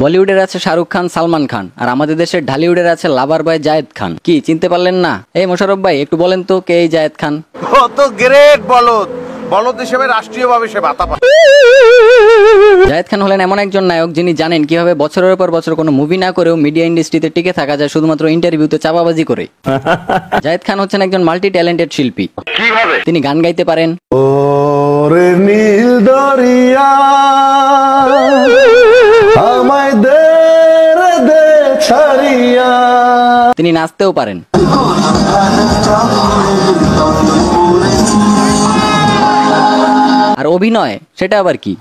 বলিউডের আছে শাহরুখ খান, সালমান খান, আর আমাদের দেশের ঢালিউডের আছে লাভার বয় জায়েদ খান। কি চিনতে পারলেন না? এই মোশাররফ ভাই একটু বলেন তো কে এই জায়েদ খান? ও তো গ্রেট বলদ, বলদ হিসেবে রাষ্ট্রীয়ভাবে সে ভাতা পায়। জায়েদ খান হলেন এমন একজন নায়ক যিনি জানেন কিভাবে বছরের পর বছর কোনো মুভি না করেও মিডিয়া ইন্ডাস্ট্রিতে টিকে থাকা যায় শুধুমাত্র ইন্টারভিউতে চাপাবাজি করে। জায়েদ খান হচ্ছেন একজন মাল্টি ট্যালেন্টেড শিল্পী। কিভাবে? তিনি গান গাইতে পারেন, ওরে নীল দরিয়া আমায় দে রে দে ছাড়িয়া, তিনি নাচতেও পারেন। আর অভিনয় সেটা আবার কি?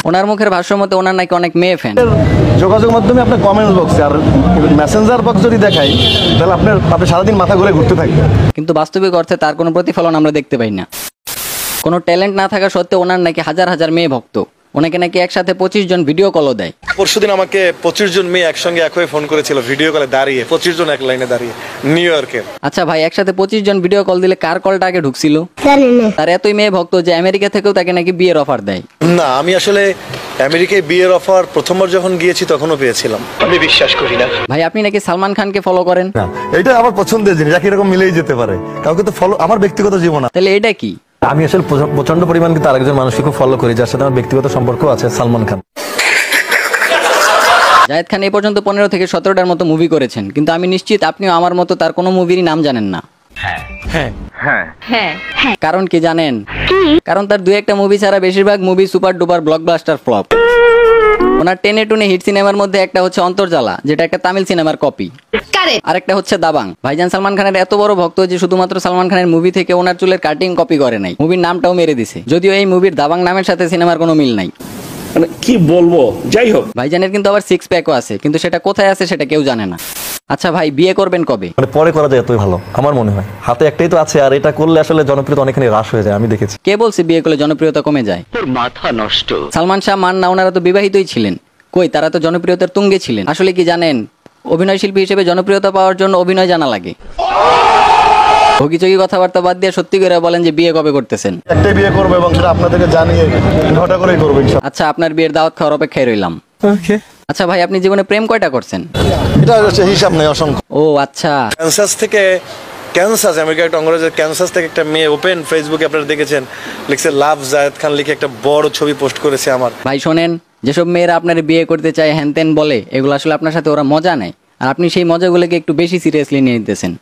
ওনার মুখের ভাষ্য মতে ওনার নাকি অনেক মেয়ে ফ্যান। যোগাযোগ মাধ্যমে আপনার কমেন্ট বক্সে আর মেসেঞ্জার বক্স যদি দেখাই তাহলে আপনি সারাদিন মাথা ঘুরে ঘুরতে থাকবেন। কিন্তু বাস্তবিক অর্থে তার কোনো প্রতিফলন আমরা দেখতে পাই না। কোনো ট্যালেন্ট না থাকা সত্ত্বেও ওনার নাকি হাজার হাজার মেয়ে ভক্ত। ওনাকে নাকি একসাথে 25 জন ভিডিও কলও দেয়। পরশুদিন আমাকে 25 জন মেয়ে একসঙ্গে একই ফোন করেছিল, ভিডিও কলে দাঁড়িয়ে 25 জন এক লাইনে দাঁড়িয়ে নিউ ইয়র্কের। আচ্ছা ভাই, একসাথে 25 জন ভিডিও কল দিলে কার কলটা আগে ঢুকছিল? তার এতই মেয়ে ভক্ত যে আমেরিকা থেকেও তাকে নাকি বিয়ের অফার দেয়। না, আমি আসলে আমেরিকায় বিয়ের অফার প্রথমবার যখন গিয়েছি তখনও পেয়েছিলাম। আমি বিশ্বাস করি না। ভাই আপনি নাকি সালমান খানকে ফলো করেন? না, এটা আমার পছন্দের জিনিস, একই রকম মিলেই যেতে পারে। কাউকে তো ফলো, আমার ব্যক্তিগত জীবন। তাহলে এটা কি? আমি আসলে প্রচন্ড পরিমাণ কিন্তু আরেকজন মানুষকে খুব ফলো করি, যার সাথে আমার ব্যক্তিগত সম্পর্ক আছে, সালমান খান। জায়েদ খান এই পর্যন্ত 15 থেকে 17টার মতো মুভি করেছেন, কিন্তু আমি নিশ্চিত আপনিও আমার মতো তার কোনো মুভিরই নাম জানেন না। কারণ কি জানেন? কারণ তার দুই একটা মুভি ছাড়া বেশিরভাগ movie super duper blockbuster flop. ওনার টেনে টুনে হিট সিনেমার মধ্যে একটা হচ্ছে অন্তর্জালা, যেটা একটা তামিল সিনেমার কপি, আর একটা হচ্ছে দাবাং। ভাইজান সালমান খানের এত বড় ভক্ত যে শুধুমাত্র সালমান খানের মুভি থেকে ওনার চুলের কাটিং কপি করে নাই, মুভির নামটাও মেরে দিছে, যদিও এই মুভির দাবাং নামের সাথে সিনেমার কোনো মিল নাই। মানে কি বলবো, যাই হোক। ভাইজানের কিন্তু আবার 6 প্যাকও আছে, কিন্তু সেটা কোথায় আছে সেটা কেউ জানে না। আচ্ছা ভাই, বিয়ে করবেন কবে? মানে পরে করা যায় এতই ভালো আমার মনে হয়। হাতে একটাই তো আছে, আর এটা করলে আসলে জনপ্রিয়তা অনেকখানি হ্রাস হয়ে যায়, আমি দেখেছি। কে বলছে বিয়ে করলে জনপ্রিয়তা কমে যায়? তোর মাথা নষ্ট। সালমান শাহ, মান্না ওনারা তো বিবাহিতই ছিলেন, কই তারা তো জনপ্রিয়তার তুঙ্গে ছিলেন। আসলে কি জানেন, অভিনয় শিল্পী হিসেবে জনপ্রিয়তা পাওয়ার জন্য অভিনয় জানা লাগে। ভগিচগি কথাবার্তা বাদ দিয়ে সত্যি করে বলেন যে বিয়ে কবে করতেছেন? একটাই বিয়ে করবো এবং সেটা আপনাদেরকে জানিয়ে ঘটা করেই করবো ইনশাআল্লাহ। আচ্ছা, আপনার বিয়ের দাওয়াত খাওয়ার অপেক্ষায় রইলাম। ওকে। আচ্ছা ভাই, আপনি জীবনে প্রেম কয়টা করছেন? এটা হচ্ছে হিসাব নেই, অসংখ্য। ও আচ্ছা। ক্যান্সাস আমেরিকা একটা অঙ্গরাজ্যের ক্যান্সাস থেকে একটা মেয়ে ওপেন ফেসবুকে আপনারা দেখেছেন লিখছে লাভ জায়েদ খান লিখে একটা বড় ছবি পোস্ট করেছে আমার। ভাই শোনেন, যেসব মেয়েরা আপনার বিয়ে করতে চায় হ্যান বলে, এগুলো আসলে আপনার সাথে ওরা মজা নেয়, আর আপনি সেই মজাগুলোকে একটু বেশি সিরিয়াসলি নিয়ে নিতেছেন।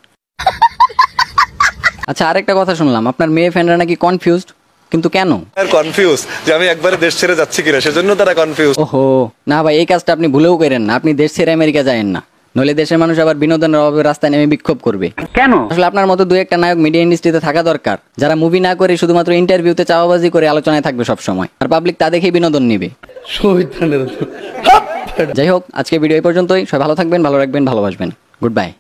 আচ্ছা, আরেকটা কথা শুনলাম আপনার মেয়ে ফ্যানরা নাকি কনফিউজড, কিন্তু কেন? কনফিউজ যে আমি একবারে দেশ ছেড়ে যাচ্ছি কিনা, সেজন্য তারা কনফিউজ। ওহো না ভাই, এই কাজটা আপনি ভুলেও করেন না। আপনি দেশ ছেড়ে আমেরিকা যায়েন না, নইলে দেশের মানুষ আবার বিনোদনের অভাবে রাস্তায় নেমে বিক্ষোভ করবে। কেন? আসলে আপনার মতো দুই একটা নায়ক মিডিয়া ইন্ডাস্ট্রিতে থাকা দরকার, যারা মুভি না করে শুধুমাত্র ইন্টারভিউতে চাওয়াবাজি করে আলোচনায় থাকবে সব সময়, আর পাবলিক তা দেখেই বিনোদন নিবে। যাই হোক, আজকে ভিডিও এই পর্যন্তই। সবাই ভালো থাকবেন, ভালো রাখবেন, ভালোবাসবেন। Good bye.